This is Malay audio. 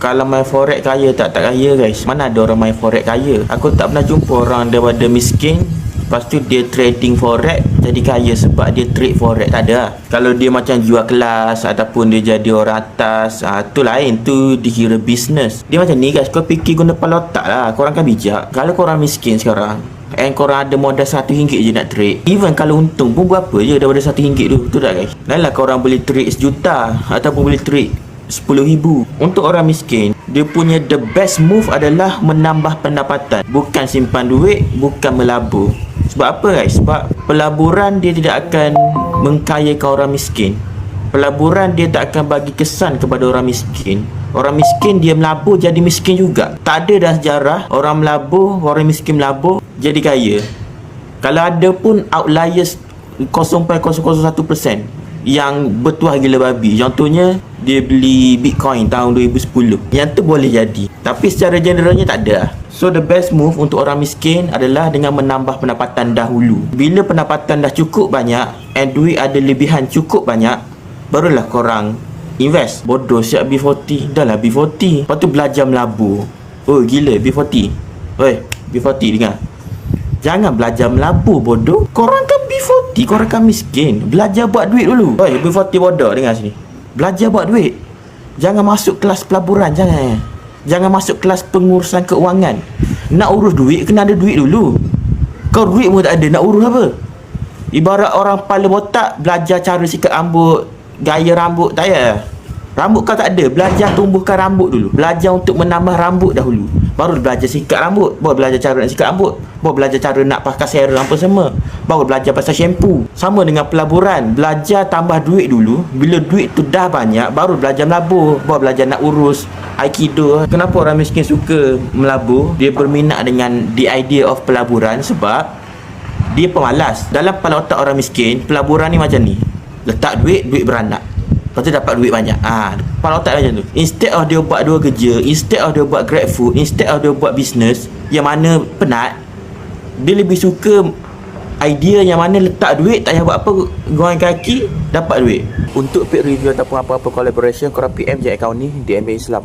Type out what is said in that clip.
Kalau main forex kaya tak kaya guys? Mana ada orang main forex kaya? Aku tak pernah jumpa orang daripada miskin lepas tu dia trading forex jadi kaya sebab dia trade forex. Tak ada. Kalau dia macam jual kelas ataupun dia jadi orang atas, tu lain, tu dikira bisnes. Dia macam ni guys, kau fikir guna kepala otak lah. Korang kan bijak. Kalau korang miskin sekarang and korang ada modal RM1 je nak trade, even kalau untung pun berapa je daripada RM1 tu. Tu tak guys? Lain lah korang boleh trade sejuta ataupun boleh trade 10,000. Untuk orang miskin, dia punya the best move adalah menambah pendapatan, bukan simpan duit, bukan melabur. Sebab apa guys? Sebab pelaburan dia tidak akan mengkayakan orang miskin. Pelaburan dia tak akan bagi kesan kepada orang miskin. Orang miskin dia melabur jadi miskin juga. Tak ada dah sejarah orang melabur, orang miskin melabur jadi kaya. Kalau ada pun outliers 0.001% yang bertuah gila babi. Contohnya dia beli Bitcoin tahun 2010. Yang tu boleh jadi. Tapi secara generalnya tak ada. So the best move untuk orang miskin adalah dengan menambah pendapatan dahulu. Bila pendapatan dah cukup banyak and duit ada lebihan cukup banyak, barulah korang invest. Bodoh siap B40. Dah lah B40. Lepas tu belajar melabur. Oh gila B40. Oi B40 dengar. Jangan belajar melabur bodoh. Korang kan B40, korang kan miskin. Belajar buat duit dulu. Oi B40 bodoh dengar sini. Belajar buat duit. Jangan masuk kelas pelaburan. Jangan masuk kelas pengurusan keuangan. Nak urus duit kena ada duit dulu. Kau duit pun tak ada, nak urus apa? Ibarat orang kepala botak belajar cara sikat rambut, gaya rambut, tak payah. Rambut kau tak ada, belajar tumbuhkan rambut dulu. Belajar untuk menambah rambut dahulu, baru belajar sikat rambut, baru belajar cara nak sikat rambut, baru belajar cara nak pakai serum apa semua, baru belajar pasal shampoo. Sama dengan pelaburan, belajar tambah duit dulu. Bila duit tu dah banyak, baru belajar melabur, baru belajar nak urus Aikido. Kenapa orang miskin suka melabur? Dia berminat dengan the idea of pelaburan sebab dia pemalas. Dalam kepala otak orang miskin, pelaburan ni macam ni. Letak duit, duit beranak. Lepas tu dapat duit banyak. Kepala otak macam tu. Instead of dia buat dua kerja, instead of dia buat grab food, instead of dia buat business yang mana penat, dia lebih suka idea yang mana letak duit, tak payah buat apa, goreng kaki, dapat duit. Untuk paid review ataupun apa-apa collaboration, korang PM je account ni di MBA Islam.